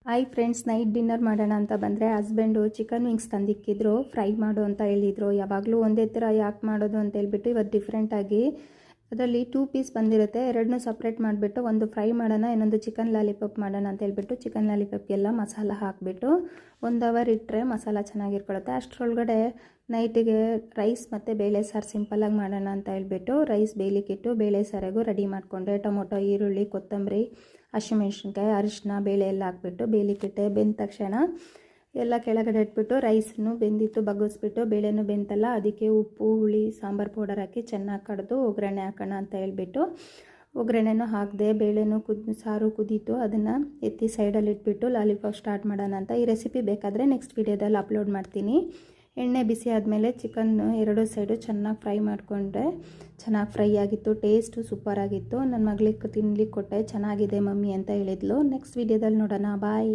Hi friends, night dinner ಮಾಡೋಣ ಅಂತ ಬಂದರೆ ಹಸ್ಬೆಂಡು ಚಿಕನ್ ವಿಂಗ್ಸ್ ತಂದಿಕ್ಕಿದ್ರು. ಫ್ರೈ ಮಾಡು ಅಂತ ಹೇಳಿದರು. ಯಾವಾಗಲೂ ಒಂದೇ ಥರ ಯಾಕೆ ಮಾಡೋದು ಅಂತ ಹೇಳ್ಬಿಟ್ಟು ಇವತ್ತು ಡಿಫ್ರೆಂಟಾಗಿ ಅದರಲ್ಲಿ 2 ಪೀಸ್ ಬಂದಿರುತ್ತೆ. ಎರಡನ್ನೂ ಸಪ್ರೇಟ್ ಮಾಡಿಬಿಟ್ಟು ಒಂದು ಫ್ರೈ ಮಾಡೋಣ, ಇನ್ನೊಂದು ಚಿಕನ್ ಲಾಲಿಪಾಪ್ ಮಾಡೋಣ ಅಂತ ಹೇಳ್ಬಿಟ್ಟು ಚಿಕನ್ ಲಾಲಿಪಾಪ್ಗೆಲ್ಲ ಮಸಾಲ ಹಾಕಿಬಿಟ್ಟು 1 ಅವರ್ ಇಟ್ಟರೆ ಮಸಾಲ ಚೆನ್ನಾಗಿರ್ಕೊಳ್ಳುತ್ತೆ. ಅಷ್ಟರೊಳಗಡೆ ನೈಟಿಗೆ ರೈಸ್ ಮತ್ತು ಬೇಳೆ ಸಾರು ಸಿಂಪಲ್ಲಾಗಿ ಮಾಡೋಣ ಅಂತ ಹೇಳ್ಬಿಟ್ಟು ರೈಸ್ ಬೇಯಲಿಕ್ಕಿಟ್ಟು ಬೇಳೆ ಸಾರಿಗೂ ರೆಡಿ ಮಾಡಿಕೊಂಡೆ. ಟೊಮೊಟೊ, ಈರುಳ್ಳಿ, ಕೊತ್ತಂಬರಿ, ಹಸಿಮೆಣ್ಸಿನ್ಕಾಯಿ, ಅರಿಶಿನ, ಬೇಳೆ ಎಲ್ಲ ಹಾಕ್ಬಿಟ್ಟು ಬೇಯಲಿಕ್ಕಿಟ್ಟೆ. ಬೆಂದ ತಕ್ಷಣ ಎಲ್ಲ ಕೆಳಗಡೆ ಇಟ್ಬಿಟ್ಟು ರೈಸನ್ನು ಬೆಂದಿತ್ತು ಬಗ್ಗಿಸ್ಬಿಟ್ಟು ಬೇಳೆನೂ ಬೆಂತಲ್ಲ ಅದಕ್ಕೆ ಉಪ್ಪು, ಹುಳಿ, ಸಾಂಬಾರು ಪೌಡರ್ ಹಾಕಿ ಚೆನ್ನಾಗಿ ಕಡಿದು ಒಗ್ಗರಣೆ ಹಾಕೋಣ ಅಂತ ಹೇಳ್ಬಿಟ್ಟು ಒಗ್ಗರಣೆನೂ ಹಾಕಿದೆ. ಬೇಳೆನೂ ಸಾರು ಕುದೀತು. ಅದನ್ನು ಎತ್ತಿ ಸೈಡಲ್ಲಿ ಇಟ್ಬಿಟ್ಟು ಲಾಲಿಪಾಪ್ ಸ್ಟಾರ್ಟ್ ಮಾಡೋಣ ಅಂತ. ಈ ರೆಸಿಪಿ ಬೇಕಾದರೆ ನೆಕ್ಸ್ಟ್ ವೀಡಿಯೋದಲ್ಲಿ ಅಪ್ಲೋಡ್ ಮಾಡ್ತೀನಿ. ಎಣ್ಣೆ ಬಿಸಿ ಆದಮೇಲೆ ಚಿಕನ್ ಎರಡೂ ಸೈಡು ಚೆನ್ನಾಗಿ ಫ್ರೈ ಮಾಡಿಕೊಂಡ್ರೆ ಚೆನ್ನಾಗಿ ಫ್ರೈ ಆಗಿತ್ತು. ಟೇಸ್ಟು ಸೂಪರಾಗಿತ್ತು. ನನ್ನ ಮಗಳಿಗೆ ತಿನ್ಲಿಕ್ಕೆ ಕೊಟ್ಟೆ. ಚೆನ್ನಾಗಿದೆ ಮಮ್ಮಿ ಅಂತ ಹೇಳಿದ್ಲು. ನೆಕ್ಸ್ಟ್ ವೀಡಿಯೋದಲ್ಲಿ ನೋಡೋಣ. ಬಾಯ್.